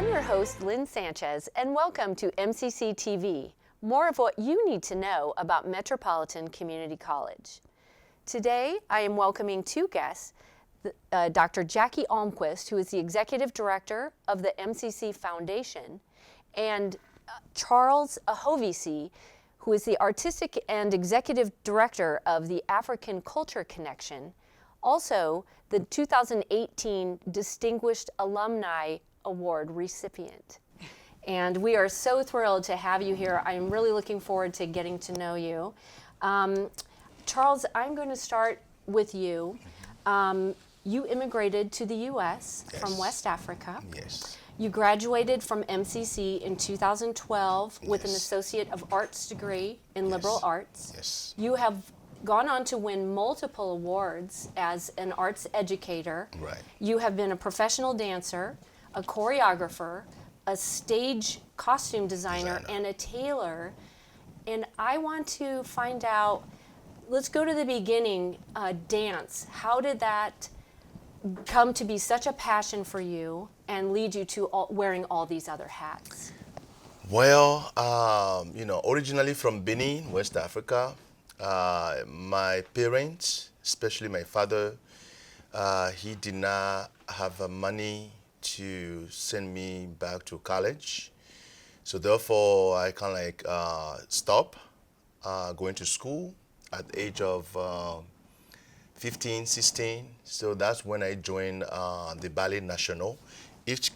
I'm your host, Lynn Sanchez, and welcome to MCCTV, more of what you need to know about Metropolitan Community College. Today, I am welcoming two guests, Dr. Jackie Almquist, who is the Executive Director of the MCC Foundation, and Charles Ahovissi, who is the Artistic and Executive Director of the African Culture Connection, also the 2018 Distinguished Alumni Award recipient. And we are so thrilled to have you here. I'm really looking forward to getting to know you. Charles, I'm going to start with you. You immigrated to the U.S. from West Africa. Yes. You graduated from MCC in 2012 with an Yes. Associate of Arts degree in Liberal Arts. Yes. You have gone on to win multiple awards as an arts educator. Right. You have been a professional dancer, a choreographer, a stage costume designer, and a tailor. And I want to find out, let's go to the beginning, dance. How did that come to be such a passion for you and lead you to wearing all these other hats? Well, originally from Benin, West Africa, my parents, especially my father, he did not have money to send me back to college. So therefore, I kind of like stop going to school at the age of 15, 16. So that's when I joined the Ballet National. Each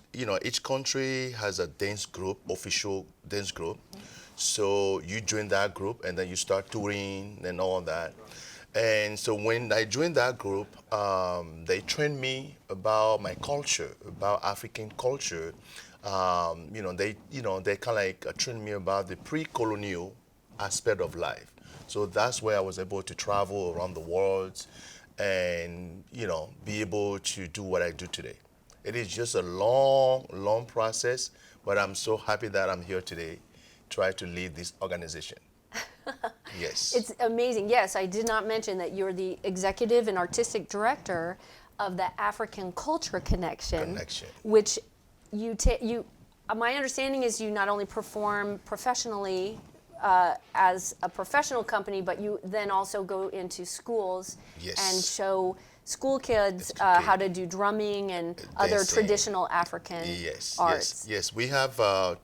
country has a dance group, official dance group. So you join that group and then you start touring and all that. And so when I joined that group, they trained me about my culture, about African culture. They kind of like trained me about the pre-colonial aspect of life. So that's where I was able to travel around the world and, be able to do what I do today. It is just a long, long process, but I'm so happy that I'm here today, try to lead this organization. Yes. It's amazing. Yes, I did not mention that you're the Executive and Artistic Director of the African Culture Connection. Which my understanding is you not only perform professionally as a professional company, but you then also go into schools and show school kids how to do drumming and other traditional African arts. Yes. We have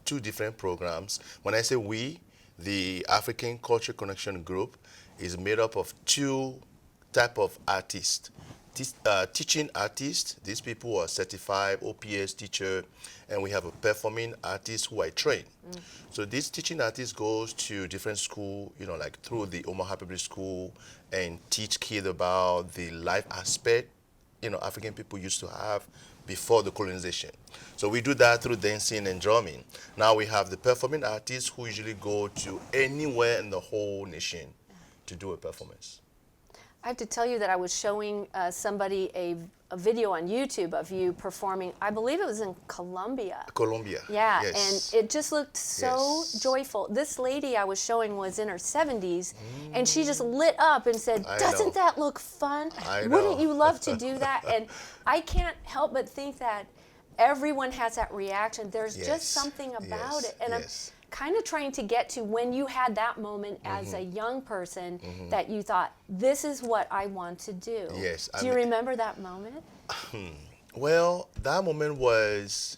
two different programs. When I say we, the African Culture Connection Group is made up of two type of artists. Teaching artists, these people are certified OPS teacher, and we have a performing artist who I train. So this teaching artist goes to different school, like through the Omaha Public School, and teach kids about the life aspect, African people used to have before the colonization. So we do that through dancing and drumming. Now we have the performing artists who usually go to anywhere in the whole nation to do a performance. I have to tell you that I was showing somebody a video on YouTube of you performing, I believe it was in Colombia. Yeah, and it just looked so joyful. This lady I was showing was in her 70s, and she just lit up and said, "Doesn't that look fun? Wouldn't you love to do that?" And I can't help but think that everyone has that reaction. There's just something about it. And I'm kind of trying to get to when you had that moment as a young person that you thought, this is what I want to do. Do you remember that moment? Well, that moment was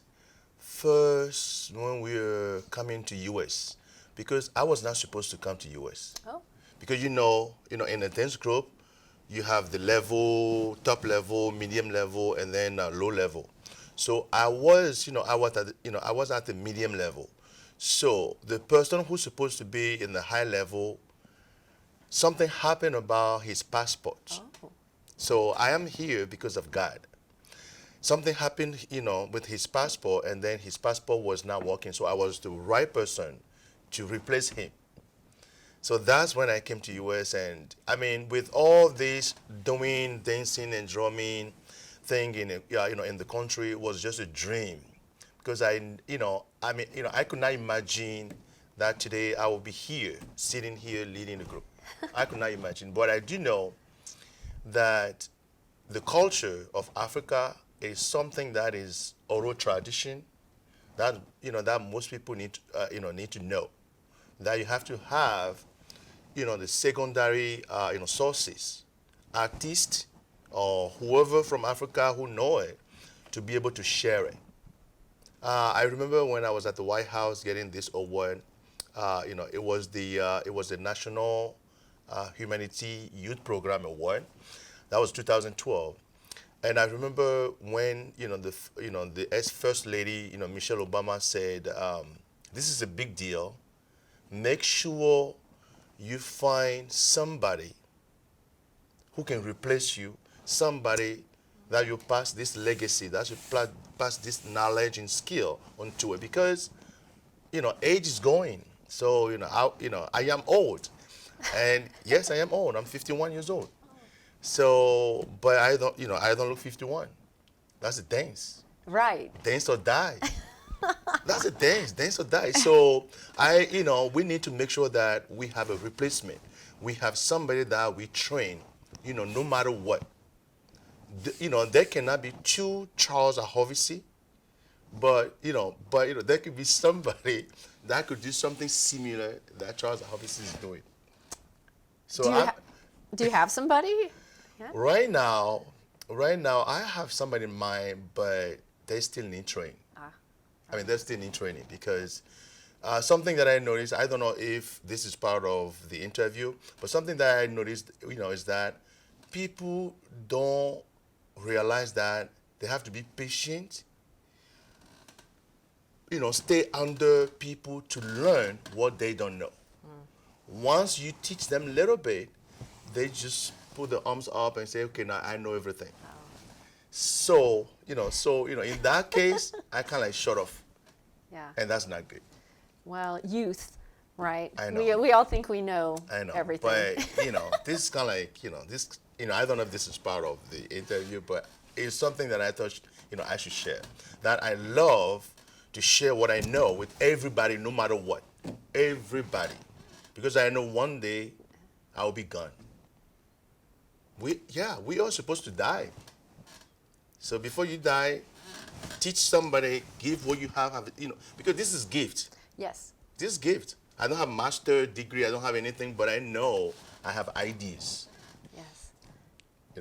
first when we were coming to U.S. because I was not supposed to come to U.S. Because in a dance group, you have the level, top level, medium level, and then low level. So I was at the medium level. So the person who's supposed to be in the high level, something happened about his passport. So I am here because of God. Something happened, with his passport, and then his passport was not working. So I was the right person to replace him. So that's when I came to US, and I mean, with all this doing dancing and drumming thing in the country, it was just a dream. Because I could not imagine that today I will be here, sitting here, leading the group. I could not imagine. But I do know that the culture of Africa is something that is oral tradition, that that most people need to know, that you have to have the secondary sources, artists or whoever from Africa who know it, to be able to share it. I remember when I was at the White House getting this award. It was the National Humanity Youth Program Award. That was 2012. And I remember when the ex-first lady, Michelle Obama, said, "This is a big deal. Make sure you find somebody who can replace you, somebody that you pass this legacy, that you pass this knowledge and skill onto it, because age is going. So I am old, and yes, I am old. I'm 51 years old. So, but I don't look 51. That's a dance. Right. Dance or die. That's a dance or die. So we need to make sure that we have a replacement. We have somebody that we train, no matter what. There cannot be two Charles Ahovissi, but there could be somebody that could do something similar that Charles Ahovissi is doing. So do you have somebody? Yeah. Right now, I have somebody in mind, but they still need training. I mean, they still need training, because something that I noticed, I don't know if this is part of the interview, but something that I noticed, is that people don't realize that they have to be patient, stay under people to learn what they don't know. Once you teach them a little bit, they just put their arms up and say, okay, now I know everything. So, in that case, I kind of like shut off. Yeah. And that's not good. Well, youth, right? I know. We all think we know everything. But, this is kind of like, I don't know if this is part of the interview, but it's something that I thought, I should share. That I love to share what I know with everybody, no matter what. Everybody. Because I know one day I'll be gone. We are supposed to die. So before you die, teach somebody, give what you have, because this is gift. Yes. This is gift. I don't have master degree, I don't have anything, but I know I have ideas. Yes.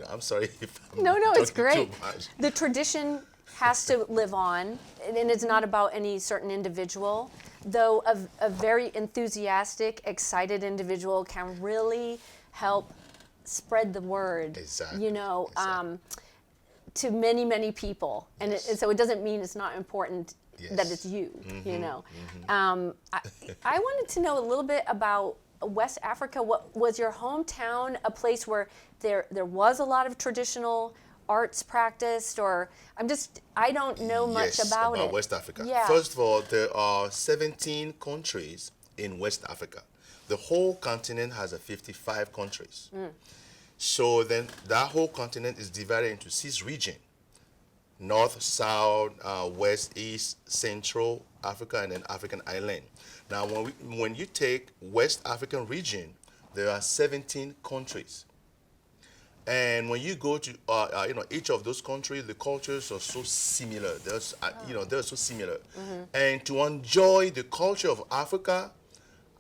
I'm sorry if I'm No, it's talking great. too much. The tradition has to live on, and it's not about any certain individual, though a very enthusiastic, excited individual can really help spread the word. Exactly. Exactly. To many, many people. And Yes. so it doesn't mean it's not important Yes. that it's you, Mm-hmm. I wanted to know a little bit about West Africa. What was your hometown a place where there was a lot of traditional arts practiced, or I don't know much about it. West Africa. Yeah. First of all, there are 17 countries in West Africa. The whole continent has 55 countries. So then that whole continent is divided into 6 regions: North, South, West, East, Central Africa, and then African island. Now, when you take West African region, there are 17 countries. And when you go to each of those countries, the cultures are so similar. They're so similar. And to enjoy the culture of Africa,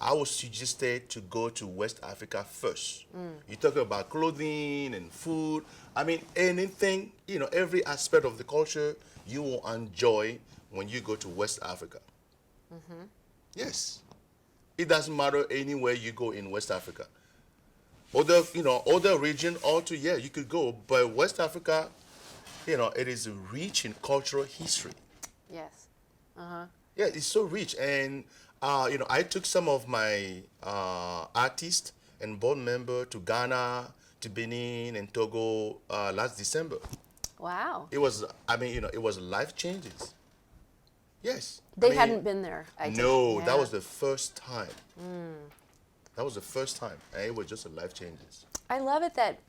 I would suggest to go to West Africa first. You talk about clothing and food. I mean, anything, every aspect of the culture you will enjoy when you go to West Africa. Yes. It doesn't matter anywhere you go in West Africa. Other region also, you could go. But West Africa, it is rich in cultural history. Yes. Yeah, it's so rich. And, I took some of my artists and board members to Ghana, to Benin, and Togo last December. Wow. It was, it was life changes. Yes. They hadn't been there. No, Yeah. that was the first time. That was the first time, and it was just a life changes. I love it that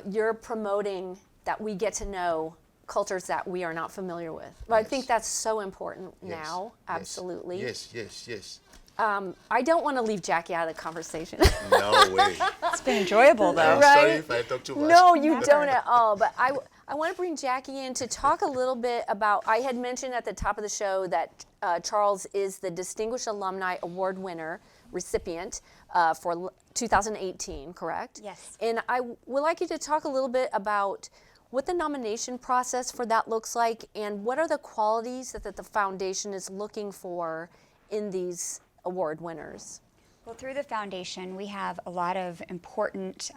you're promoting that we get to know cultures that we are not familiar with. Well, I think that's so important now, absolutely. Yes. I don't want to leave Jackie out of the conversation. No way. It's been enjoyable, though. I'm Right? sorry if I talk too much. No, you don't at all. But I want to bring Jackie in to talk a little bit about, I had mentioned at the top of the show that Charles is the Distinguished Alumni Award winner recipient for 2018, correct? Yes. And I would like you to talk a little bit about what the nomination process for that looks like and what are the qualities that the foundation is looking for in these award winners. Well, through the foundation, we have a lot of important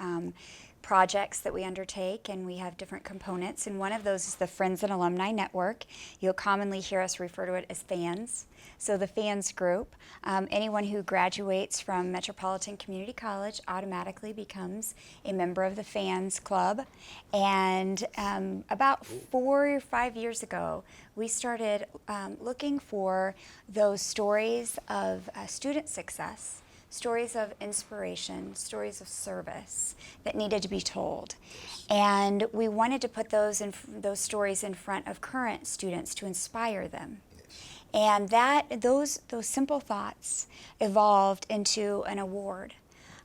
projects that we undertake, and we have different components, and one of those is the Friends and Alumni Network. You'll commonly hear us refer to it as FANS. So the FANS group, anyone who graduates from Metropolitan Community College automatically becomes a member of the FANS Club. And about 4 or 5 years ago, we started looking for those stories of student success, stories of inspiration, stories of service that needed to be told. And we wanted to put those stories in front of current students to inspire them. And those simple thoughts evolved into an award.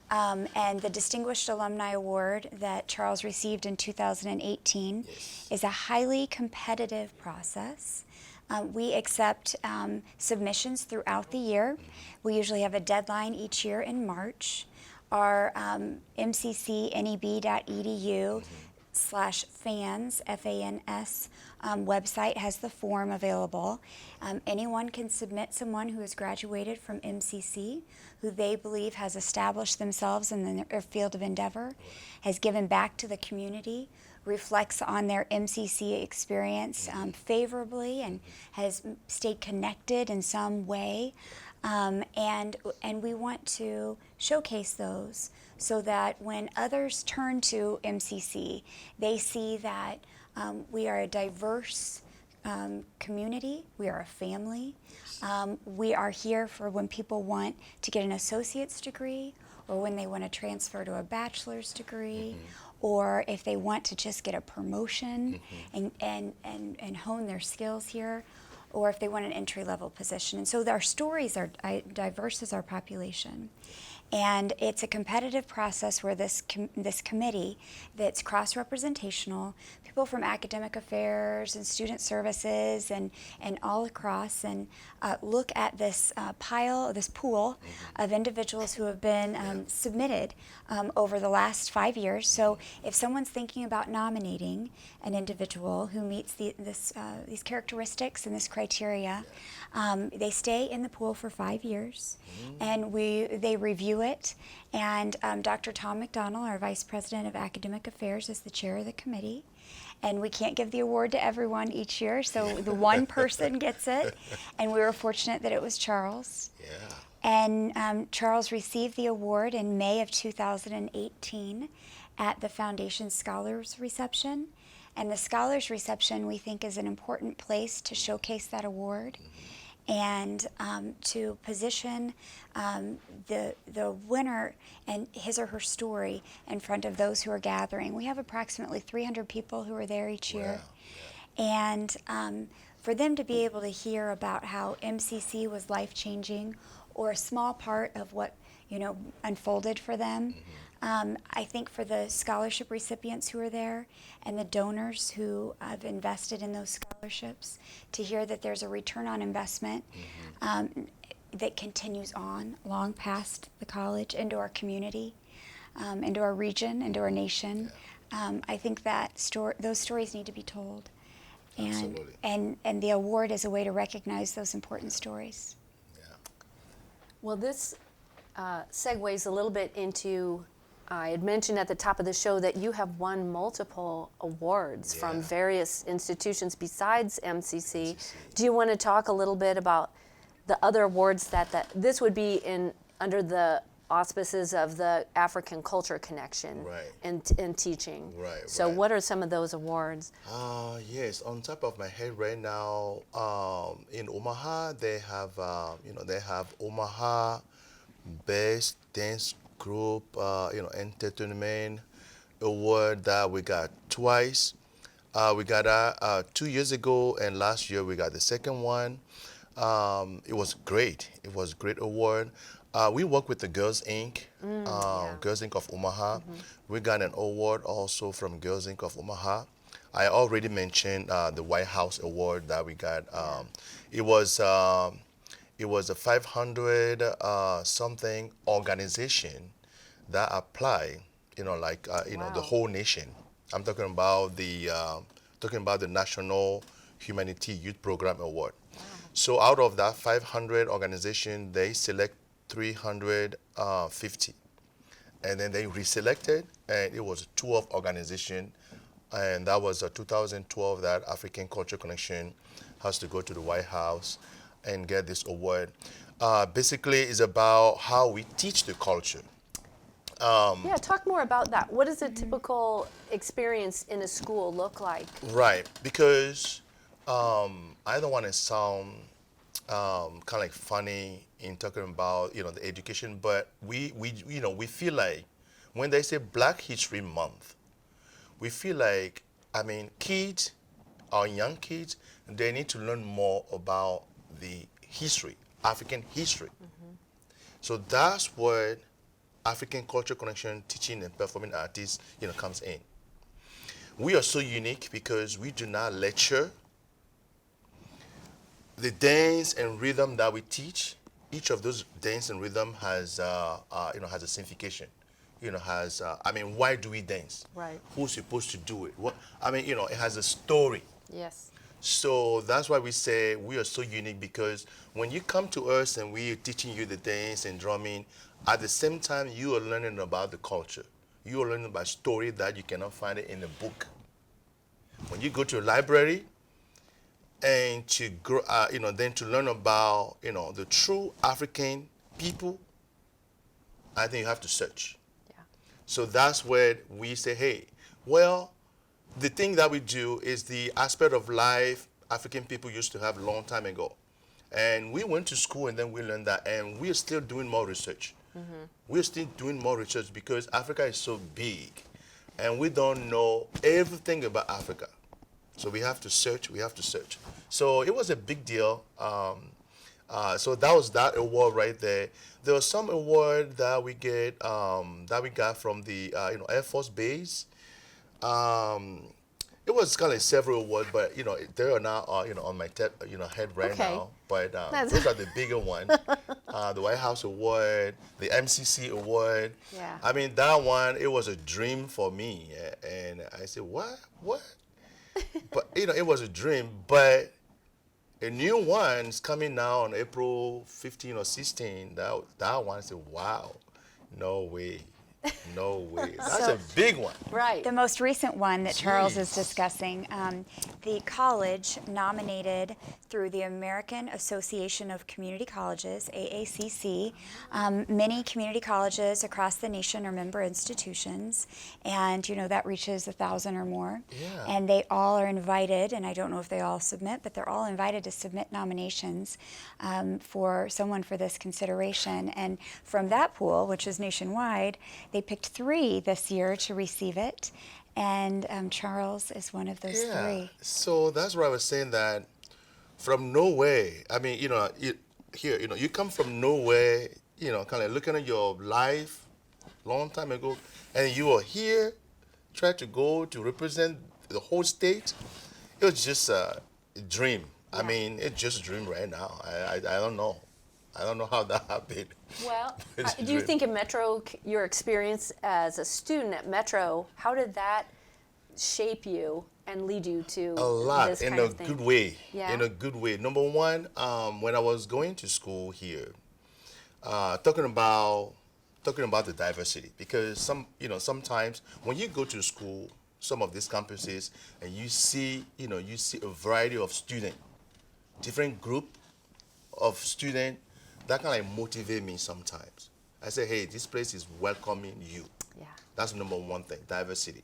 And the Distinguished Alumni Award that Charles received in 2018 is a highly competitive process. We accept submissions throughout the year. We usually have a deadline each year in March. Our mccneb.edu/fans, F-A-N-S, website has the form available. Anyone can submit someone who has graduated from MCC, who they believe has established themselves in their field of endeavor, has given back to the community, reflects on their MCC experience favorably, and has stayed connected in some way. And we want to showcase those so that when others turn to MCC, they see that we are a diverse community, we are a family. We are here for when people want to get an associate's degree, or when they want to transfer to a bachelor's degree, or if they want to just get a promotion and hone their skills here, or if they want an entry-level position. And so our stories are diverse as our population. And it's a competitive process where this committee that's cross-representational, people from academic affairs and student services and all across, and look at this pool of individuals who have been submitted over the last 5 years. So if someone's thinking about nominating an individual who meets these characteristics and this criteria, they stay in the pool for 5 years, and they review it. And Dr. Tom McDonald, our Vice President of Academic Affairs, is the chair of the committee. And we can't give the award to everyone each year, so the one person gets it. And we were fortunate that it was Charles. Yeah. And Charles received the award in May of 2018 at the Foundation Scholars Reception. And the Scholars Reception, we think, is an important place to showcase that award and to position the winner and his or her story in front of those who are gathering. We have approximately 300 people who are there each year. Wow. And for them to be able to hear about how MCC was life-changing, or a small part of what unfolded for them, I think for the scholarship recipients who are there and the donors who have invested in those scholarships, to hear that there's a return on investment that continues on long past the college into our community, into our region, into our nation. I think that those stories need to be told. Absolutely. And the award is a way to recognize those important stories. Yeah. Well, this segues a little bit into, I had mentioned at the top of the show that you have won multiple awards from various institutions besides MCC. Do you want to talk a little bit about the other awards that this would be under the auspices of the African Culture Connection and teaching? Right. So what are some of those awards? Yes, on top of my head right now, in Omaha, they have Omaha Best Dance Group, Entertainment Award that we got twice. We got 2 years ago, and last year we got the second one. It was great. It was a great award. We work with the Girls Inc., Girls Inc. of Omaha. We got an award also from Girls Inc. of Omaha. I already mentioned the White House Award that we got. It was it was a 500 something organization that apply, like the Wow. whole nation. I'm talking about the National Humanity Youth Program Award. So out of that 500 organization, they select 350, and then they reselected, and it was a 12 organization, and that was 2012 that African Culture Connection has to go to the White House and get this award. Basically, it's about how we teach the culture. Yeah, talk more about that. What does a typical experience in a school look like? Right, because I don't want to sound kind of like funny in talking about the education, but we feel like when they say Black History Month, we feel like kids, our young kids, they need to learn more about the history, African history. So that's what African Culture Connection teaching and performing artists comes in. We are so unique because we do not lecture. The dance and rhythm that we teach, each of those dance and rhythm has has a signification. Why do we dance? Right. Who's supposed to do it? It has a story. Yes. So that's why we say we are so unique, because when you come to us and we are teaching you the dance and drumming, at the same time you are learning about the culture. You are learning about story that you cannot find it in a book. When you go to a library and to grow, then to learn about the true African people, I think you have to search. Yeah. So that's where we say, hey, well, the thing that we do is the aspect of life African people used to have a long time ago. And we went to school and then we learned that, and we are still doing more research. We're still doing more research because Africa is so big and we don't know everything about Africa. So we have to search, So it was a big deal. So that was that award right there. There was some award that we got from the Air Force Base. It was kind of several awards, but they are now on my head right Okay. now. But those are the bigger ones. The White House Award, the MCC Award. Yeah. That one, it was a dream for me, and I said, what? But it was a dream. But a new one's coming now on April 15 or 16. That one, I said, wow, no way. No way. That's a big one. Right. The most recent one that Charles is Jeez. discussing, the college nominated through the American Association of Community Colleges, AACC. Many community colleges across the nation are member institutions, and that reaches 1,000 or more. Yeah. And they all are invited, and I don't know if they all submit, but they're all invited to submit nominations for someone for this consideration. And from that pool, which is nationwide, they picked 3 this year to receive it, and Charles is one of those 3. So that's where I was saying that from nowhere. You come from nowhere. Kind of looking at your life long time ago, and you are here, try to go to represent the whole state. It was just a dream. Yeah. It's just a dream right now. I don't know. I don't know how that happened. Well, It's a do you dream. think in Metro, your experience as a student at Metro, how did that shape you and lead you to A lot, this in kind a of thing? good way. Yeah. In a good way. Number one, when I was going to school here, talking about the diversity, because sometimes when you go to school, some of these campuses, and you see a variety of students, different group of students, that kind of like motivate me sometimes. I say, hey, this place is welcoming you. Yeah. That's number one thing, diversity.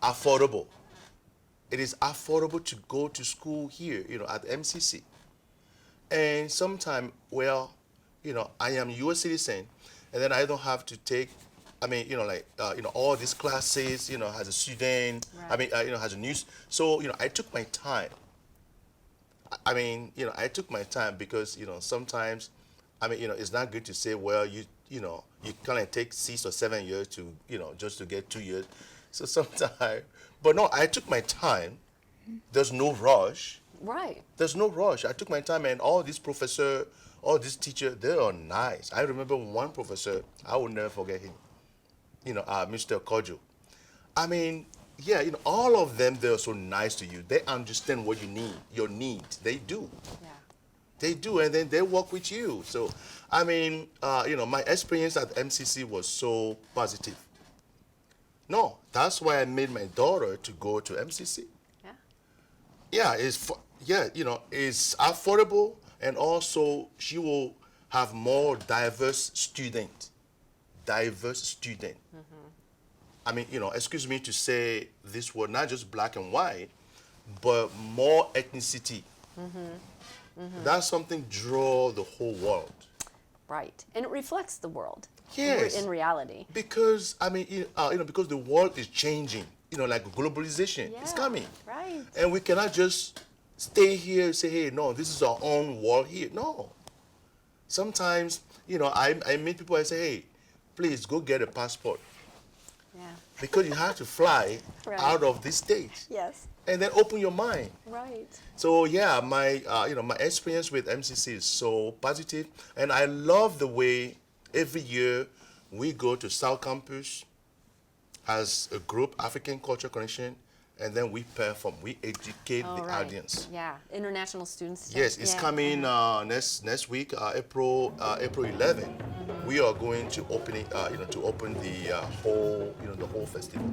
Affordable. It is affordable to go to school here, at MCC. And sometimes, I am U.S. citizen, and then I don't have to take, all these classes, as a student, Right. as a news. So, I took my time. I took my time because, sometimes, it's not good to say, well, you kind of take 6 or 7 years to, just to get 2 years. So sometimes, but no, I took my time. There's no rush. Right. There's no rush. I took my time, and all these professor, all these teacher, they are nice. I remember one professor, I will never forget him. Mr. Kojo. I mean, yeah, all of them, they're so nice to you. They understand what you need, your needs. They do. Yeah. They do, and then they work with you. So, I mean, my experience at MCC was so positive. No, that's why I made my daughter to go to MCC. Yeah. Yeah, it's affordable, and also she will have more diverse student. I mean, excuse me to say this word, not just black and white, but more ethnicity. That's something draw the whole world. Right. And it reflects the world. Yes. In reality. Because, I mean, because the world is changing, like globalization is Yeah, coming. right. And we cannot just stay here and say, hey, no, this is our own world here. No. Sometimes, I meet people, I say, hey, please go get a passport. Yeah. Because you have to fly Right. out of this state. Yes. And then open your mind. Right. So yeah, my experience with MCC is so positive, and I love the way every year we go to South Campus as a group, African Culture Connection, and then we perform, we educate the Right. audience. Yeah. International students. Yes, it's Yeah. coming next week, April 11. We are going to open it, to open the whole festival.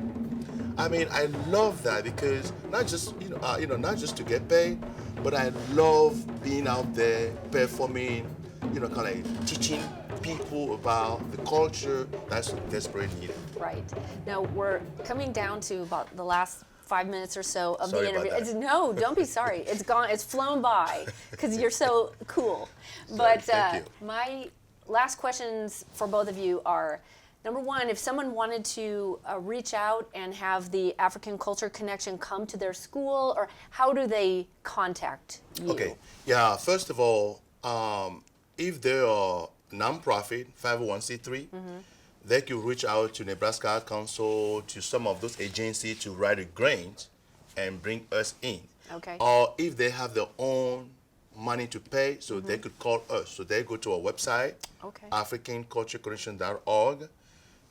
I mean, I love that because not just not just to get paid, but I love being out there performing, kind of like teaching people about the culture that's desperately needed. Right. Now we're coming down to about the last 5 minutes or so of Sorry the about interview. that. No, don't be sorry. It's gone. It's flown by because you're so cool. But thank you. my last questions for both of you are: number one, if someone wanted to reach out and have the African Culture Connection come to their school, or how do they contact you? Okay. Yeah. First of all, if they are nonprofit 501c3, they could reach out to Nebraska Art Council, to some of those agencies to write a grant and bring us in. Okay. Or if they have their own money to pay, so they could call us. So they go to our website, Okay. africancultureconnection.org.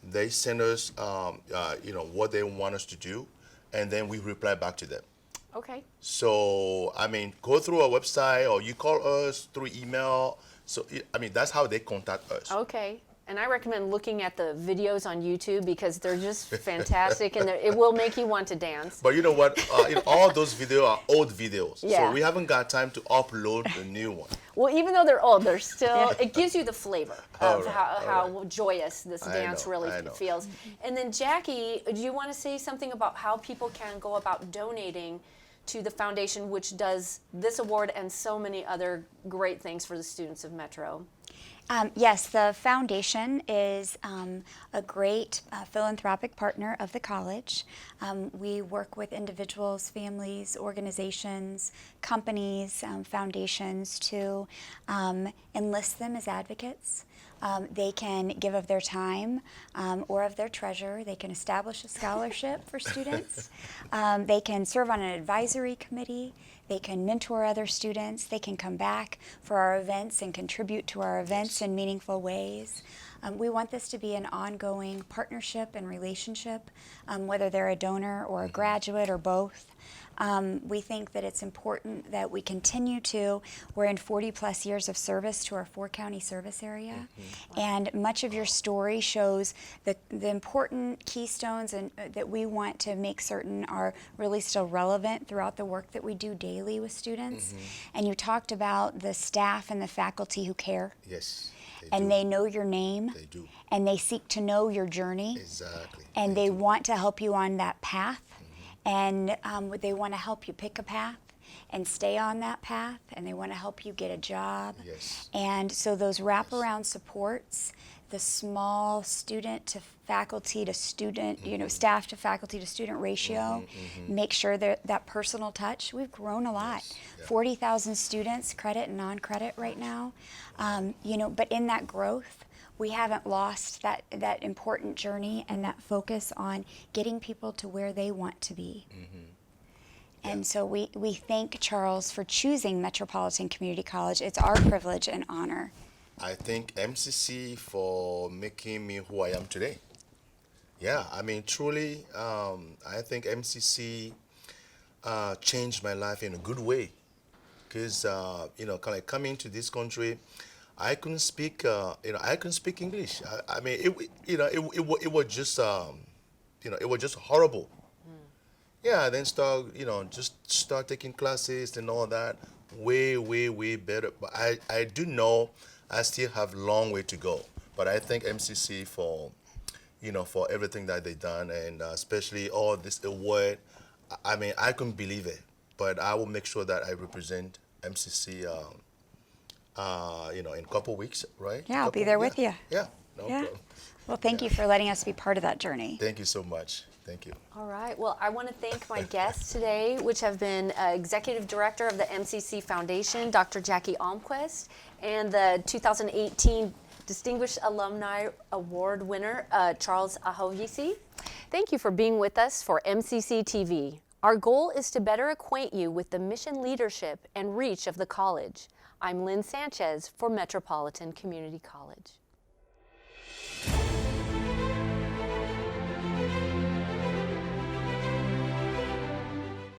They send us, what they want us to do, and then we reply back to them. Okay. So, I mean, go through our website or you call us through email. So, that's how they contact us. Okay. And I recommend looking at the videos on YouTube because they're just fantastic and it will make you want to dance. But you know what? All those videos are old videos. Yeah. So we haven't got time to upload a new one. Well, even though they're old, they're still, it gives you the flavor of All right, how joyous this I dance know, really I know. feels. And then Jackie, do you want to say something about how people can go about donating to the foundation which does this award and so many other great things for the students of Metro? Yes, the foundation is a great philanthropic partner of the college. We work with individuals, families, organizations, companies, foundations to enlist them as advocates. They can give of their time or of their treasure. They can establish a scholarship for students. They can serve on an advisory committee. They can mentor other students. They can come back for our events and contribute to our events in meaningful ways. We want this to be an ongoing partnership and relationship, whether they're a donor or a graduate or both. We think that it's important that we continue to, we're in 40 plus years of service to our 4-county service area, and much of your story shows the important keystones and that we want to make certain are really still relevant throughout the work that we do daily with students. And you talked about the staff and the faculty who care. Yes. And do. they know your name. They do. And they seek to know your journey. Exactly. And they want to help you on that path. And they want to help you pick a path and stay on that path. And they want to help you get a job. Yes. And so those wraparound supports, the small student to faculty to student, staff to faculty to student ratio, make sure that personal touch. We've grown a lot. Yes. Yeah. 40,000 students, credit and non-credit right now. But in that growth, we haven't lost that important journey and that focus on getting people to where they want to be. And so we thank Charles for choosing Metropolitan Community College. It's our privilege and honor. I thank MCC for making me who I am today. Yeah, I mean, truly, I think MCC changed my life in a good way. Because, kind of coming to this country, I couldn't speak, I couldn't speak English. I mean, it was just, it was just horrible. Yeah, then just start taking classes and all that. Way, way, way better. But I do know I still have a long way to go. But I thank MCC for, for everything that they've done, and especially all this award. I mean, I couldn't believe it. But I will make sure that I represent MCC, in a couple weeks, right? Yeah, I'll be there with you. Yeah, no problem. Well, thank you for letting us be part of that journey. Thank you so much. Thank you. All right. Well, I want to thank my guests today, which have been Executive Director of the MCC Foundation, Dr. Jackie Almquist, and the 2018 Distinguished Alumni Award winner, Charles Ahovissi. Thank you for being with us for MCC TV. Our goal is to better acquaint you with the mission, leadership, and reach of the college. I'm Lynn Sanchez for Metropolitan Community College.